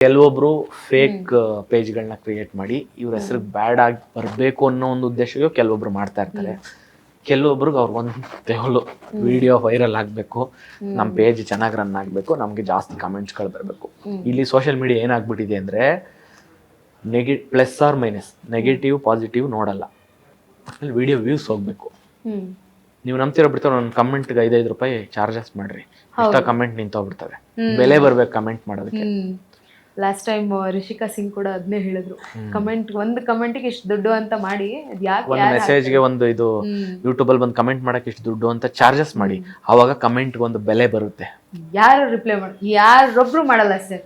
ಕೆಲವೊಬ್ರು fake ಪೇಜ್ಗಳನ್ನ create ಮಾಡಿ ಇವ್ರ ಹೆಸರು ಬ್ಯಾಡ್ ಆಗಿ ಬರಬೇಕು ಅನ್ನೋ ಒಂದು ಉದ್ದೇಶಕ್ಕೆ ಕೆಲವೊಬ್ರು ಮಾಡ್ತಾ ಇರ್ತಾರೆ. ಕೆಲವೊಬ್ರಿಗೆ ಅವ್ರು ಒಂದು ವಿಡಿಯೋ ವೈರಲ್ ಆಗಬೇಕು, ನಮ್ಮ ಪೇಜ್ ಚೆನ್ನಾಗಿ ರನ್ ಆಗಬೇಕು, ನಮಗೆ ಜಾಸ್ತಿ ಕಮೆಂಟ್ಸ್ಗಳು ಬರಬೇಕು. ಇಲ್ಲಿ ಸೋಷಿಯಲ್ ಮೀಡಿಯಾ ಏನಾಗ್ಬಿಟ್ಟಿದೆ ಅಂದರೆ plus or minus, negative positive ನೋಡಲ್ಲ. ಅಲ್ಲಿ ವಿಡಿಯೋ ವ್ಯೂಸ್ ಹೋಗ್ಬೇಕು. ನೀವು ನಂಬ್ತಿರೋ ಬಿಡ್ತಾರೆ, ಒಂದು ಕಮೆಂಟ್ಗೆ 5 ರೂಪಾಯಿ ಚಾರ್ಜಸ್ ಮಾಡ್ರಿ, ಇಷ್ಟ ಕಮೆಂಟ್ ನಿಂತೋಗ್ಬಿಡ್ತವೆ. ಬೆಲೆ ಬರ್ಬೇಕು ಕಮೆಂಟ್ ಮಾಡೋದಕ್ಕೆ. ಲಾಸ್ಟ್ ಟೈಮ್ ರಿಷಿಕಾ ಸಿಂಗ್ ಕೂಡ ಅದನ್ನೇ ಹೇಳಿದ್ರು, ಒಂದು ಕಮೆಂಟ್ಗೆ ಇಷ್ಟು ದುಡ್ಡು ಅಂತ ಮಾಡಿ, ಒಂದು ಮೆಸೇಜ್ಗೆ ಒಂದು ಇದು ಯೂಟ್ಯೂಬ್ ಅಲ್ಲಿ ಬಂದು ಕಮೆಂಟ್ ಮಾಡಕ್ಕೆ ಇಷ್ಟು ದುಡ್ಡು ಅಂತ ಚಾರ್ಜಸ್ ಮಾಡಿ, ಅವಾಗ ಕಮೆಂಟ್ಗೆ ಒಂದು ಬೆಲೆ ಬರುತ್ತೆ. ಯಾರು ರಿಪ್ಲೈ ಯಾರೊಬ್ರು ಮಾಡಲ್ಲ ಸರ್.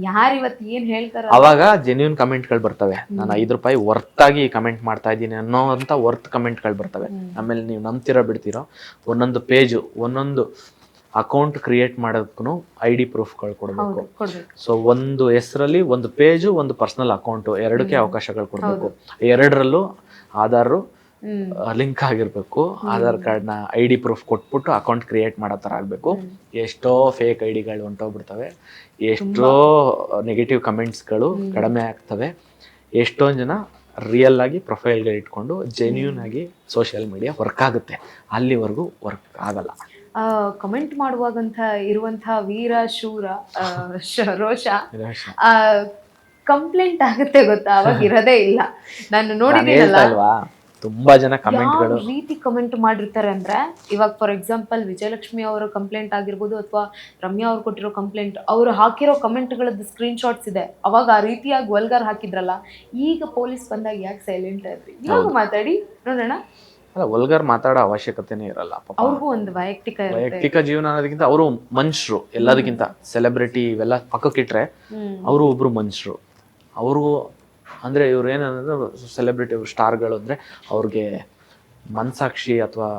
ಯಾರು ಇವತ್ತು ಏನ್ ಹೇಳ್ತಾರ ಅವಾಗ ಜೆನ್ಯೂನ್ ಕಮೆಂಟ್ಗಳು ಬರ್ತವೆ. ನಾನು 5 ರೂಪಾಯಿ ವರ್ತ್ ಆಗಿ ಕಮೆಂಟ್ ಮಾಡ್ತಾ ಇದ್ದೀನಿ ಅನ್ನೋ ಅಂತ ವರ್ತ್ ಕಮೆಂಟ್ಗಳು ಬರ್ತವೆ. ಆಮೇಲೆ ನೀವು ನಂಬ್ತಿರೋ ಬಿಡ್ತಿರೋ, ಒಂದೊಂದು ಪೇಜ್ ಒಂದೊಂದು ಅಕೌಂಟ್ ಕ್ರಿಯೇಟ್ ಮಾಡೋದಕ್ಕೂ ID ಪ್ರೂಫ್ಗಳು ಕೊಡಬೇಕು. ಸೊ ಒಂದು ಹೆಸರಲ್ಲಿ ಒಂದು ಪೇಜು, ಒಂದು ಪರ್ಸನಲ್ ಅಕೌಂಟು, ಎರಡಕ್ಕೆ ಅವಕಾಶಗಳು ಕೊಡಬೇಕು. ಎರಡರಲ್ಲೂ ಆಧಾರ್ ಲಿಂಕ್ ಆಗಿರ್ಬೇಕು. ಆಧಾರ್ ಕಾರ್ಡ್ನ ID ಪ್ರೂಫ್ ಕೊಟ್ಬಿಟ್ಟು ಅಕೌಂಟ್ ಕ್ರಿಯೇಟ್ ಮಾಡೋ ಥರ ಆಗಬೇಕು. ಎಷ್ಟೋ ಫೇಕ್ ಐಡಿಗಳು ಹೊಂಟೋಗ್ಬಿಡ್ತವೆ, ಎಷ್ಟೋ ನೆಗೆಟಿವ್ ಕಮೆಂಟ್ಸ್ಗಳು ಕಡಿಮೆ ಆಗ್ತವೆ. ಎಷ್ಟೊಂದು ಜನ ರಿಯಲ್ ಆಗಿ ಪ್ರೊಫೈಲ್ಗಳು ಇಟ್ಕೊಂಡು ಜೆನ್ಯೂನ್ ಆಗಿ ಸೋಷಿಯಲ್ ಮೀಡಿಯಾ ವರ್ಕ್ ಆಗುತ್ತೆ. ಅಲ್ಲಿವರೆಗೂ ವರ್ಕ್ ಆಗಲ್ಲ. ಕಮೆಂಟ್ ಮಾಡುವಾಗಂತ ಇರುವಂತಹ ವೀರ ಶೂರ ರೋಷ ಕಂಪ್ಲೇಂಟ್ ಆಗುತ್ತೆ ಗೊತ್ತಾ, ಅವಾಗ ಇರೋದೇ ಇಲ್ಲ. ನಾನು ನೋಡಿದ್ದೀನಲ್ವಾ ತುಂಬಾ ಜನ ಕಮೆಂಟ್ಗಳು ರೀತಿ ಕಮೆಂಟ್ ಮಾಡಿರ್ತಾರೆ ಅಂದ್ರೆ, ಇವಾಗ ಫಾರ್ ಎಕ್ಸಾಂಪಲ್ ವಿಜಯಲಕ್ಷ್ಮಿ ಅವರ ಕಂಪ್ಲೇಂಟ್ ಆಗಿರ್ಬೋದು, ಅಥವಾ ರಮ್ಯಾ ಅವ್ರು ಕೊಟ್ಟಿರೋ ಕಂಪ್ಲೇಂಟ್, ಅವರು ಹಾಕಿರೋ ಕಮೆಂಟ್ಗಳದ್ದು ಸ್ಕ್ರೀನ್ ಶಾಟ್ಸ್ ಇದೆ. ಅವಾಗ ಆ ರೀತಿಯಾಗಿ ವಲ್ಗರ್ ಹಾಕಿದ್ರಲ್ಲ, ಈಗ ಪೊಲೀಸ್ ಬಂದಾಗ ಯಾಕೆ ಸೈಲೆಂಟ್ ಆದ್ರಿ? ಇವಾಗ ಮಾತಾಡಿ ನೋಡೋಣ. ಅಲ್ಲ, ವಲ್ಗರ್ ಮಾತಾಡೋ ಅವಶ್ಯಕತೆನೇ ಇರಲ್ಲ. ಅವ್ರಿಗೂ ಒಂದು ವೈಯಕ್ತಿಕ ಜೀವನ ಅನ್ನೋದಕ್ಕಿಂತ ಅವರು ಮನುಷ್ಯರು. ಎಲ್ಲದಕ್ಕಿಂತ ಸೆಲೆಬ್ರಿಟಿ ಇವೆಲ್ಲ ಪಕ್ಕಕ್ಕಿಟ್ರೆ ಅವರು ಒಬ್ರು ಮನುಷ್ಯರು. ಅವರು ಅಂದ್ರೆ ಇವ್ರು ಏನಂದ್ರೆ ಸೆಲೆಬ್ರಿಟಿ ಸ್ಟಾರ್ಗಳು ಅಂದ್ರೆ ಅವ್ರಿಗೆ ಮನ್ಸಾಕ್ಷಿ ಅಥವಾ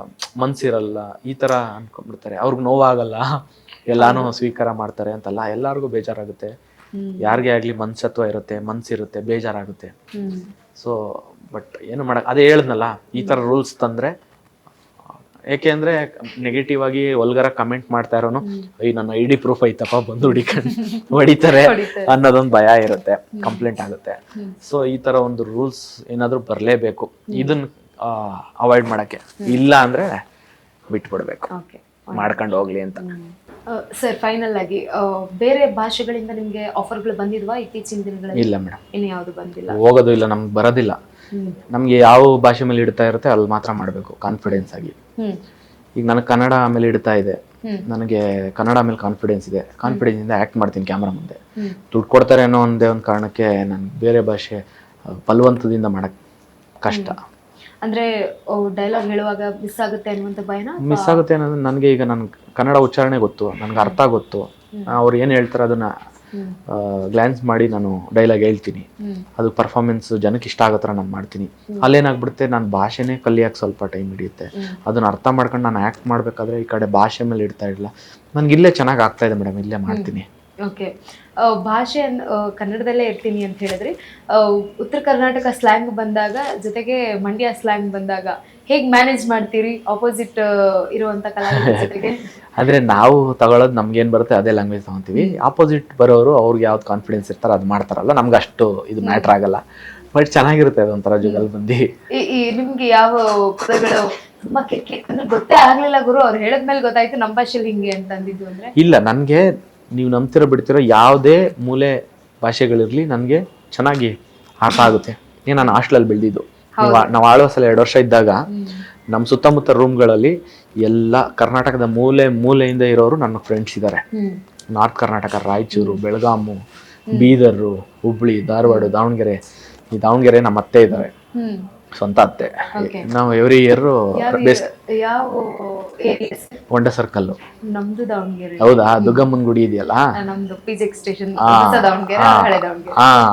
ಮನ್ಸಿರಲ್ಲ, ಈ ತರ ಅನ್ಕೊಂಡ್ಬಿಡ್ತಾರೆ. ಅವ್ರಿಗೆ ನೋವಾಗಲ್ಲ, ಎಲ್ಲಾನು ಸ್ವೀಕಾರ ಮಾಡ್ತಾರೆ ಅಂತಲ್ಲ. ಎಲ್ಲಾರ್ಗು ಬೇಜಾರಾಗುತ್ತೆ. ಯಾರಿಗೆ ಆಗ್ಲಿ ಮನ್ಸತ್ವ ಇರುತ್ತೆ, ಮನ್ಸಿರುತ್ತೆ, ಬೇಜಾರಾಗುತ್ತೆ. ಸೊ ಬಟ್ ಏನು ಮಾಡಕ್, ಅದೇ ಹೇಳಿದ್ನಲ್ಲ, ಈ ತರ ರೂಲ್ಸ್ ತಂದ್ರೆ, ಏಕೆ ಅಂದ್ರೆ ನೆಗೆಟಿವ್ ಆಗಿ ವಲ್ಗರ ಕಮೆಂಟ್ ಮಾಡ್ತಾ ಇರೋನು ನನ್ನ ID ಪ್ರೂಫ್ ಐತಪ್ಪ ಬಂದು ಹೊಡಿತಾರೆ ಅನ್ನೋದೊಂದು ಭಯ ಇರುತ್ತೆ, ಕಂಪ್ಲೇಂಟ್ ಆಗುತ್ತೆ. ಸೊ ಈ ತರ ಒಂದು ರೂಲ್ಸ್ ಏನಾದ್ರು ಬರ್ಲೇಬೇಕು ಇದನ್ನ ಅವಾಯ್ಡ್ ಮಾಡಕ್ಕೆ. ಇಲ್ಲ ಅಂದ್ರೆ ಬಿಟ್ಬಿಡ್ಬೇಕು, ಮಾಡ್ಕೊಂಡು ಹೋಗ್ಲಿ ಅಂತ. ಸರ್, ಫೈನಲ್ ಆಗಿ ಬೇರೆ ಭಾಷೆಗಳಿಂದ ನಿಮ್ಗೆ ಆಫರ್ಗಳು ಬಂದಿದ್ವಾ ಇತ್ತೀಚಿನ ದಿನಗಳಲ್ಲಿ? ಇಲ್ಲ ಮೇಡಮ್, ಇನ್ನು ಯಾವುದು ಬಂದಿಲ್ಲ. ಹೋಗೋದು ಇಲ್ಲ, ನಮ್ಗೆ ಬರೋದಿಲ್ಲ. ನಮ್ಗೆ ಯಾವ ಭಾಷೆ ಮೇಲೆ ಇಡ್ತಾ ಇರುತ್ತೆ ಅಲ್ಲಿ ಮಾತ್ರ ಮಾಡಬೇಕು ಕಾನ್ಫಿಡೆನ್ಸ್ ಆಗಿ. ಈಗ ನನಗೆ ಕನ್ನಡ ಮೇಲೆ ಇಡ್ತಾ ಇದೆ, ನನಗೆ ಕನ್ನಡ ಮೇಲೆ ಕಾನ್ಫಿಡೆನ್ಸ್ ಇದೆ, ಕಾನ್ಫಿಡೆನ್ಸ್ ಇಂದ ಆಕ್ಟ್ ಮಾಡ್ತೀನಿ ಕ್ಯಾಮ್ರಾ ಮುಂದೆ. ದುಡ್ಡು ಕೊಡ್ತಾರೆ ಅನ್ನೋ ಒಂದೇ ಒಂದು ಕಾರಣಕ್ಕೆ ನಾನು ಬೇರೆ ಭಾಷೆ ಬಲವಂತದಿಂದ ಮಾಡಕ್ ಕಷ್ಟ. ಅಂದ್ರೆ ಡೈಲಾಗ್ ಹೇಳುವಾಗ ಮಿಸ್ ಆಗುತ್ತೆ ಅನ್ನುವಂತ ಭಯನ? ಮಿಸ್ ಆಗುತ್ತೆ ಅನ್ನೋದು ನನಗೆ, ಈಗ ನನ್ ಕನ್ನಡ ಉಚ್ಚಾರಣೆ ಗೊತ್ತು, ನನ್ಗೆ ಅರ್ಥ ಗೊತ್ತು. ಅವ್ರು ಏನ್ ಹೇಳ್ತಾರೆ ಅದನ್ನ ಗ್ಲಾನ್ಸ್ ಮಾಡಿ ನಾನು ಡೈಲಾಗ್ ಹೇಳ್ತೀನಿ. ಅದು ಪರ್ಫಾರ್ಮೆನ್ಸ್ ಜನಕ್ಕೆ ಇಷ್ಟ ಆಗೋ ಥರ ನಾನು ಮಾಡ್ತೀನಿ. ಅಲ್ಲೇನಾಗ್ಬಿಡುತ್ತೆ, ನಾನು ಭಾಷೆನೇ ಕಲಿಯಕ್ಕೆ ಸ್ವಲ್ಪ ಟೈಮ್ ಹಿಡಿಯುತ್ತೆ. ಅದನ್ನ ಅರ್ಥ ಮಾಡ್ಕೊಂಡು ನಾನು ಆ್ಯಕ್ಟ್ ಮಾಡಬೇಕಾದ್ರೆ ಈ ಕಡೆ ಭಾಷೆ ಮೇಲೆ ಇಡ್ತಾ ಇರಲಿಲ್ಲ. ನನಗೆ ಇಲ್ಲೇ ಚೆನ್ನಾಗಿ ಆಗ್ತಾ ಇದೆ ಮೇಡಮ್, ಇಲ್ಲೇ ಮಾಡ್ತೀನಿ. ಓಕೆ, ಭಾಷೆ ಕನ್ನಡದಲ್ಲೇ ಇರ್ತೀನಿ ಅಂತ ಹೇಳಿದ್ರಿ. ಉತ್ತರ ಕರ್ನಾಟಕ ಸ್ಲ್ಯಾಂಗ್ ಬಂದಾಗ, ಜೊತೆಗೆ ಮಂಡ್ಯ ಸ್ಲ್ಯಾಂಗ್ ಬಂದಾಗ ಹೇಗೆ ಮ್ಯಾನೇಜ್ ಮಾಡ್ತೀರಿ ಆಪೋಸಿಟ್ ಇರುವಂತ ಕಲಾವಿದರ ಜೊತೆಗೆ? ಅಂದ್ರೆ ನಾವು ತಗೊಳ್ಳೋದು ನಮ್ಗೇನ್ ಬರುತ್ತೆ ಅದೇ ಲ್ಯಾಂಗ್ವೇಜ್ ತಗೊಂತೀವಿ. ಆಪೋಸಿಟ್ ಬರೋರು ಅವ್ರಿಗೆ ಯಾವ್ದು ಕಾನ್ಫಿಡೆನ್ಸ್ ಇರ್ತಾರ ಅದು ಮಾಡ್ತಾರಲ್ಲ, ನಮ್ಗೆ ಅಷ್ಟು ಇದು ಮ್ಯಾಟ್ರ್ ಆಗಲ್ಲ. ಬಟ್ ಚೆನ್ನಾಗಿರುತ್ತೆ ಅದೊಂಥರ ಜುಗಲ್ ಬಂದಿ. ನಿಮ್ಗೆ ಯಾವ ಪದಗಳು ಗೊತ್ತೇ ಆಗ್ಲಿಲ್ಲ ಗುರು, ಅವ್ರು ಹೇಳದ್ಮೇಲೆ ಗೊತ್ತಾಯ್ತು ನಮ್ಮ ಭಾಷೆಲಿ ಹಿಂಗೆ ಅಂತ ಅಂದಿದ್ದು ಅಂದ್ರೆ? ಇಲ್ಲ, ನನ್ಗೆ ನೀವು ನಂಬ್ತಿರೋ ಬಿಡ್ತಿರೋ ಯಾವುದೇ ಮೂಲೆ ಭಾಷೆಗಳಿರ್ಲಿ ನನಗೆ ಚೆನ್ನಾಗಿ ಅರ್ಥ ಆಗುತ್ತೆ. ನಾನು ಹಾಸ್ಟೆಲಲ್ಲಿ ಬೆಳೆದಿದ್ದು. ನಾವು ಆಳ್ವಾಸಲ್ಲಿ 2 ವರ್ಷ ಇದ್ದಾಗ ನಮ್ಮ ಸುತ್ತಮುತ್ತ ರೂಮ್ಗಳಲ್ಲಿ ಎಲ್ಲ ಕರ್ನಾಟಕದ ಮೂಲೆಯಿಂದ ಇರೋರು ನನ್ನ ಫ್ರೆಂಡ್ಸ್ ಇದ್ದಾರೆ. ನಾರ್ತ್ ಕರ್ನಾಟಕ, ರಾಯಚೂರು, ಬೆಳಗಾಮು, ಬೀದರು, ಹುಬ್ಳಿ, ಧಾರವಾಡ, ದಾವಣಗೆರೆ. ಈ ದಾವಣಗೆರೆ ನಮ್ಮ ಅತ್ತೆ ಇದ್ದಾರೆ, ಸ್ವಂತ ಅತ್ತೆ. ನಾವು ಎವ್ರಿ ಇಯರ್ ಹೊಂಡ ಸರ್ಕಲ್. ಹೌದಾ, ದುರ್ಗಮ್ಮನ ಗುಡಿ ಇದೆಯಲ್ಲ,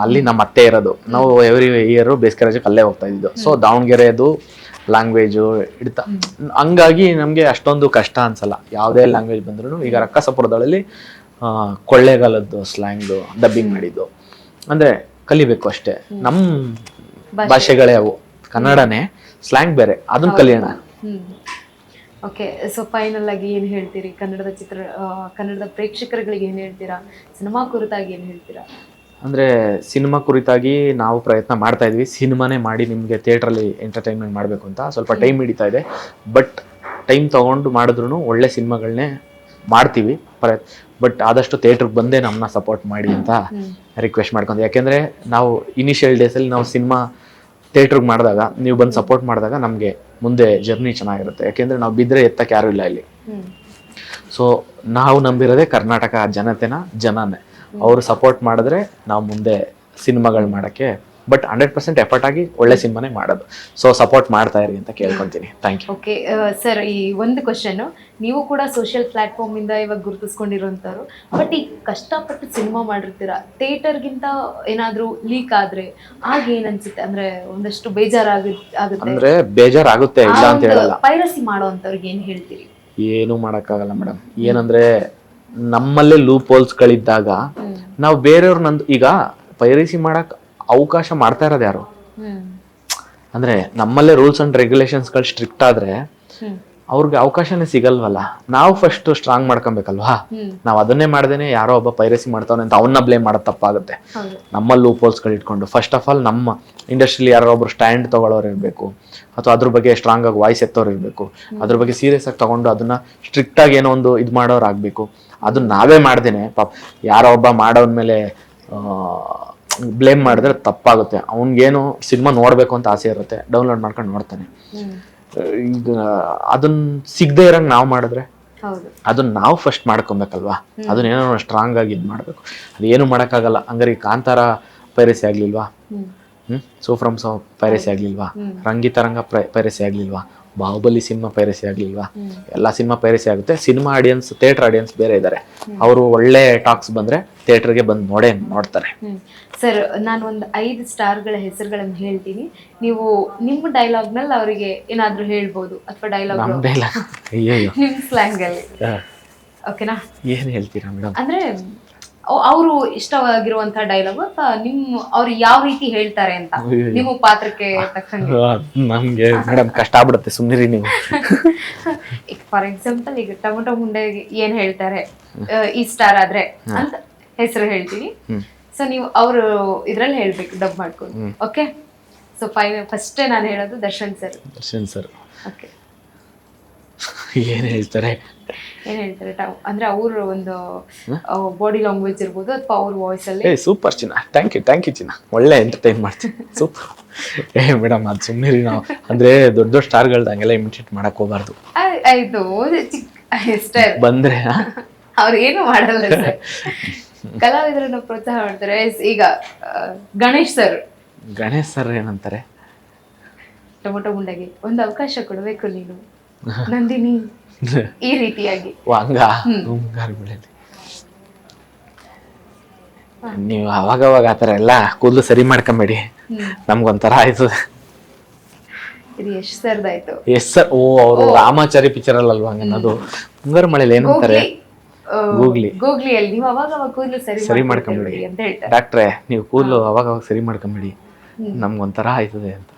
ಅಲ್ಲಿ ನಮ್ಮ ಅತ್ತೆ ಇರೋದು. ನಾವು ಎವ್ರಿ ಇಯರ್ ಬೇಸಿಗೆ ರಜೆಗೆ ಅಲ್ಲೇ ಹೋಗ್ತಾ ಇದ್ದಿದ್ದು. ಸೊ ದಾವಣಗೆರೆದು ಲ್ಯಾಂಗ್ವೇಜು ಇಡ್ತಾ, ಹಂಗಾಗಿ ನಮ್ಗೆ ಅಷ್ಟೊಂದು ಕಷ್ಟ ಅನ್ಸಲ್ಲ ಯಾವುದೇ ಲ್ಯಾಂಗ್ವೇಜ್ ಬಂದ್ರು. ಈಗ ರಕ್ಕಸಪುರದಲ್ಲಿ ಕೊಳ್ಳೇಗಾಲದ್ದು ಸ್ಲ್ಯಾಂಗ್ ಡಬ್ಬಿಂಗ್ ಮಾಡಿದ್ದು, ಅಂದ್ರೆ ಕಲಿಬೇಕು ಅಷ್ಟೇ. ನಮ್ಮ ಭಾಷೆಗಳೇ ಅವು, ಕನ್ನಡನೇ, ಸ್ಲ್ಯಾಂಗ್ ಬೇರೆ, ಅದನ್ನ ಕಲಿಯೋಣ. ಓಕೆ, ಸೊ ಫೈನಲ್ ಆಗಿ ಏನು ಹೇಳ್ತೀರಿ ಕನ್ನಡದ ಪ್ರೇಕ್ಷಕರುಗಳಿಗೆ ಏನು ಹೇಳ್ತೀರಾ? ಸಿನಿಮಾ ಕುರಿತಾಗಿ ಏನು ಹೇಳ್ತೀರಾ? ಅಂದರೆ ಸಿನಿಮಾ ಕುರಿತಾಗಿ ನಾವು ಪ್ರಯತ್ನ ಮಾಡ್ತಾ ಇದ್ವಿ, ಸಿನಿಮಾನೇ ಮಾಡಿ ನಿಮಗೆ ಥಿಯೇಟ್ರಲ್ಲಿ ಎಂಟರ್ಟೈನ್ಮೆಂಟ್ ಮಾಡಬೇಕು ಅಂತ ಸ್ವಲ್ಪ ಟೈಮ್ ಹಿಡಿತಾ ಇದೆ. ಬಟ್ ಟೈಮ್ ತೊಗೊಂಡು ಮಾಡಿದ್ರು ಒಳ್ಳೆ ಸಿನಿಮಾಗಳನ್ನೇ ಮಾಡ್ತೀವಿ. ಬಟ್ ಆದಷ್ಟು ಥಿಯೇಟ್ರಿಗೆ ಬಂದೇ ನಮ್ಮನ್ನ ಸಪೋರ್ಟ್ ಮಾಡಿ ಅಂತ ರಿಕ್ವೆಸ್ಟ್ ಮಾಡ್ಕೊಂತೀವಿ. ಯಾಕೆಂದರೆ ನಾವು ಇನಿಷಿಯಲ್ ಡೇಸಲ್ಲಿ ನಾವು ಸಿನಿಮಾ ಥಿಯೇಟ್ರಿಗೆ ಮಾಡಿದಾಗ ನೀವು ಬಂದು ಸಪೋರ್ಟ್ ಮಾಡಿದಾಗ ನಮಗೆ ಮುಂದೆ ಜರ್ನಿ ಚೆನ್ನಾಗಿರುತ್ತೆ. ಯಾಕೆಂದರೆ ನಾವು ಬಿದ್ದರೆ ಎತ್ತಕ್ಕೆ ಯಾರೂ ಇಲ್ಲ ಇಲ್ಲಿ. ಸೊ ನಾವು ನಂಬಿರೋದೇ ಕರ್ನಾಟಕ ಜನನೇ. ಅವರು ಸಪೋರ್ಟ್ ಮಾಡಿದ್ರೆ ನಾವು ಮುಂದೆ ಸಿನಿಮಾಗಳು ಮಾಡೋಕ್ಕೆ ಬಟ್ 100% ಎಫರ್ಟ್ ಆಗಿ ಒಳ್ಳೆ ಸಿನಿಮಾನೇ ಮಾಡೋದು. ಸೊ ಸಪೋರ್ಟ್ ಮಾಡ್ತಾ ಇರಿ ಅಂತ ಕೇಳ್ಕೊತೀನಿ. Thank you. ಓಕೆ ಸರ್, ಈ ಒಂದು ಕ್ವಶನು, ನೀವು ಕೂಡ ಸೋಷಿಯಲ್ ಪ್ಲಾಟ್ಫಾರ್ಮ್ ಇಂದ ಇವಾಗ ಗುರುತಿಸ್ಕೊಂಡಿರೋಂಥವ್ರು, ಬಟ್ ಈಗ ಕಷ್ಟಪಟ್ಟು ಸಿನಿಮಾ ಮಾಡಿರ್ತೀರಾ, ಥಿಯೇಟರ್ಗಿಂತ ಏನಾದರೂ ಲೀಕ್ ಆದ್ರೆ ಆಗ ಏನ್ ಅನ್ಸುತ್ತೆ? ಅಂದ್ರೆ ಒಂದಷ್ಟು ಬೇಜಾರಾಗುತ್ತೆ. ಅಂದ್ರೆ ಬೇಜಾರಾಗುತ್ತೆ, ಇಲ್ಲ ಅಂತ ಹೇಳಲ್ಲ. ಪೈರಸಿ ಮಾಡೋವಂಥವ್ರಿಗೆ ಏನ್ ಹೇಳ್ತೀರಿ? ಏನು ಮಾಡೋಕ್ಕಾಗಲ್ಲ ಮೇಡಮ್. ಏನಂದ್ರೆ ನಮ್ಮಲ್ಲೇ ಲೂಪ್ ಹೋಲ್ಸ್ಗಳಿದ್ದಾಗ ನಾವು ಬೇರೆಯವ್ರ ನಂದು ಈಗ ಪೈರಸಿ ಮಾಡಕ್ ಅವಕಾಶ ಮಾಡ್ತಾ ಇರೋದು ಯಾರು? ಅಂದ್ರೆ ನಮ್ಮಲ್ಲೇ ರೂಲ್ಸ್ ಅಂಡ್ ರೆಗ್ಯುಲೇಷನ್ಸ್ಗಳು ಸ್ಟ್ರಿಕ್ಟ್ ಆದ್ರೆ ಅವ್ರಿಗೆ ಅವಕಾಶನೇ ಸಿಗಲ್ವಲ್ಲ. ನಾವು ಫಸ್ಟ್ ಸ್ಟ್ರಾಂಗ್ ಮಾಡ್ಕೊಬೇಕಲ್ವಾ? ನಾವು ಅದನ್ನೇ ಮಾಡ್ದೇನೆ ಯಾರೋ ಒಬ್ಬ ಪೈರಸಿ ಮಾಡ್ತಾವನೆ ಅಂತ ಅವನ್ನ ಬ್ಲೇಮ್ ಮಾಡೋದು ತಪ್ಪಾಗುತ್ತೆ. ನಮ್ಮಲ್ಲಿ ಲೂಪ್ ಹೋಲ್ಸ್ಗಳು ಇಟ್ಕೊಂಡು ಫಸ್ಟ್ ಆಫ್ ಆಲ್ ನಮ್ಮ ಇಂಡಸ್ಟ್ರಿಲಿ ಯಾರೋ ಒಬ್ರು ಸ್ಟ್ಯಾಂಡ್ ತಗೊಳ್ಳೋರು ಇರಬೇಕು, ಅಥವಾ ಅದ್ರ ಬಗ್ಗೆ ಸ್ಟ್ರಾಂಗ್ ಆಗಿ ವಾಯ್ಸ್ ಎತ್ತೋರು ಇರಬೇಕು, ಅದ್ರ ಬಗ್ಗೆ ಸೀರಿಯಸ್ ಆಗಿ ತಗೊಂಡು ಅದನ್ನ ಸ್ಟ್ರಿಕ್ಟ್ ಆಗಿ ಏನೋ ಒಂದು ಇದು ಮಾಡೋರು ಆಗ್ಬೇಕು. ಅದು ನಾವೇ ಮಾಡ್ದೇನೆ ಪಾಪ ಯಾರೋ ಒಬ್ಬ ಮಾಡೋನ್ ಮೇಲೆ ಬ್ಲೇಮ್ ಮಾಡಿದ್ರೆ ತಪ್ಪಾಗುತ್ತೆ. ಅವ್ನಿಗೇನು ಸಿನಿಮಾ ನೋಡ್ಬೇಕು ಅಂತ ಆಸೆ ಇರುತ್ತೆ, ಡೌನ್ಲೋಡ್ ಮಾಡ್ಕೊಂಡು ನೋಡ್ತಾನೆ. ಈಗ ಅದನ್ನ ಸಿಗದೆ ಇರಂಗ್ ನಾವು ಮಾಡಿದ್ರೆ ಅದನ್ನ ನಾವು ಫಸ್ಟ್ ಮಾಡ್ಕೊಬೇಕಲ್ವಾ? ಅದನ್ನೇನೋ ಸ್ಟ್ರಾಂಗ್ ಆಗಿ ಇದು ಮಾಡ್ಬೇಕು. ಅದೇನು ಮಾಡೋಕ್ಕಾಗಲ್ಲ. ಹಂಗಾರೆ ಕಾಂತಾರ ಪೈರಸಿ ಆಗ್ಲಿಲ್ವಾ? ಸೂಫ್ರಮ್ ಪೈರಸಿ ಆಗ್ಲಿಲ್ವಾ? ರಂಗಿತರಂಗ ಪೈರಸಿ ಆಗ್ಲಿಲ್ವಾ? ಬಾಹುಬಲಿ ಸಿನಿಮಾ ಪೈರಸಿ ಆಗ್ಲಿಲ್ವಾ? ಎಲ್ಲ ಸಿನಿಮಾ ಪೈರಸಿ ಆಗುತ್ತೆ. ಸಿನಿಮಾ ಆಡಿಯನ್ಸ್, ಥಿಯೇಟರ್ ಆಡಿಯನ್ಸ್ ಬೇರೆ ಇದ್ದಾರೆ. ಅವರು ಒಳ್ಳೆ ಟಾಕ್ಸ್ ಬಂದ್ರೆ ಥಿಯೇಟರ್ಗೆ ಬಂದು ನೋಡ್ತಾರೆ. ಸರ್, ನಾನು ಒಂದು 5 ಸ್ಟಾರ್ಗಳ ಹೆಸರುಗಳನ್ನು ಹೇಳ್ತೀನಿ. ನೀವು ನಿಮ್ಮ ಡೈಲಾಗ್ನಲ್ಲಿ ಅವರಿಗೆ ಏನಾದರೂ ಹೇಳ್ಬೋದು, ಅಥವಾ ಡೈಲಾಗ್ ನಿಮ್ಮ ಸ್ಲ್ಯಾಂಗ್ ಅಲ್ಲಿ, ಓಕೆನಾ? ಏನ್ ಹೇಳ್ತೀರಾ ಮೇಡಮ್? ಅಂದ್ರೆ ಅವರು ಇಷ್ಟವಾಗಿರುವಂತಹ ಡೈಲಾಗ್, ಅಥವಾ ಅವ್ರು ಯಾವ ರೀತಿ ಹೇಳ್ತಾರೆ ಅಂತ ನಿಮ್ಮ ಪಾತ್ರಕ್ಕೆ ತಕ್ಕಂಗೆ. ನಮ್ಗೆ ಮೇಡಮ್ ಕಷ್ಟ ಆಗ್ಬಿಡುತ್ತೆ, ಸುಮ್ಮನಿರಿ ನೀವು. ಈಗ ಫಾರ್ ಎಕ್ಸಾಂಪಲ್, ಈಗ ಟೊಮೊಟೊ ಮುಂಡೆಗೆ ಏನ್ ಹೇಳ್ತಾರೆ ಈ ಸ್ಟಾರ್ ಆದ್ರೆ ಅಂತ ಹೆಸರು ಹೇಳ್ತೀನಿ. ಸೊ ನೀವು ಅವರು ಇದ್ರಲ್ಲಿ ಹೇಳ್ಬೇಕು, ಡಬ್ ಮಾಡ್ಕೊಂಡು. ಓಕೆ? ಸೊ ಫಸ್ಟೇ ನಾನು ಹೇಳೋದು ದರ್ಶನ್ ಸರ್. ಓಕೆ, ಏನ್ ಹೇಳ್ತಾರೆ ಅಂದ್ರೆ ಅವ್ರ ಒಂದು ಬಾಡಿ ಲ್ಯಾಂಗ್ವೇಜ್ ಇರ್ಬೋದು, ಅಥವಾ ಅವ್ರ ವಾಯ್ಸ್ ಅಲ್ಲಿ. ಸೂಪರ್ ಚಿನ್ನ, ಥ್ಯಾಂಕ್ ಯು ಚಿನ್ನ, ಒಳ್ಳೆ ಎಂಟರ್ಟೈನ್ ಮಾಡ್ತೀನಿ. ಸೂಪರ್. ಮೇಡಮ್ ಅದು ಸುಮ್ಮನಿರಿ. ನಾವು ಅಂದ್ರೆ ದೊಡ್ಡ ಸ್ಟಾರ್ಗಳ್ದು ಹಂಗೆಲ್ಲ ಇಮಿಟೇಟ್ ಮಾಡಕ್ ಹೋಗ್ಬಾರ್ದು. ಆಯ್ತು, ಸ್ಟಾರ್ ಬಂದ್ರೆ ಅವ್ರು ಏನು ಮಾಡಲ್ಲ ಸರ್. ಕಲಾವಿದರನ್ನ ಪ್ರೋತ್ಸಾಹ ಮಾಡ್ತಾರೆ. ಈಗ ಗಣೇಶ್ ಸರ್ ಏನಂತಾರೆ? ಟೊಮೊಟೊ ಮುಂಡೆಗೆ ಒಂದು ಅವಕಾಶ ಕೊಡಬೇಕು ನೀನು ನಂದಿನಿ, ಈ ರೀತಿಯಾಗಿ. ನೀವು ಅವಾಗವಾಗ ಆತರ ಎಲ್ಲ ಕೂದಲು ಸರಿ ಮಾಡ್ಕೊಂಬೇಡಿ, ನಮ್ಗೊಂಥರ ಆಯ್ತು. ಇದು ಯಶ್ ಸರ್ದಾಯ್ತು. ಸರ್, ಅವರು ರಾಮಾಚಾರಿ ಪಿಕ್ಚರ್ ಅಲ್ವಾ ಹಂಗನ್ನೋದು. ಮುಂಗಾರು ಮಳೆಯಲ್ಲಿ ಏನಂತಾರೆ? ಗೂಗ್ಲಿಯಲ್ಲಿ ನೀವು ಅವಾಗ ಕೂದಲು ಸರಿ ಮಾಡ್ಕೊಂಬೇಡಿ ಅಂತ ಹೇಳ್ತಾರೆ. ಡಾಕ್ಟ್ರೆ, ನೀವು ಕೂದಲು ಅವಾಗ ಸರಿ ಮಾಡ್ಕೊಂಬೇಡಿ, ನಮ್ಗೊಂಥರ ಆಯ್ತದೆ ಅಂತ.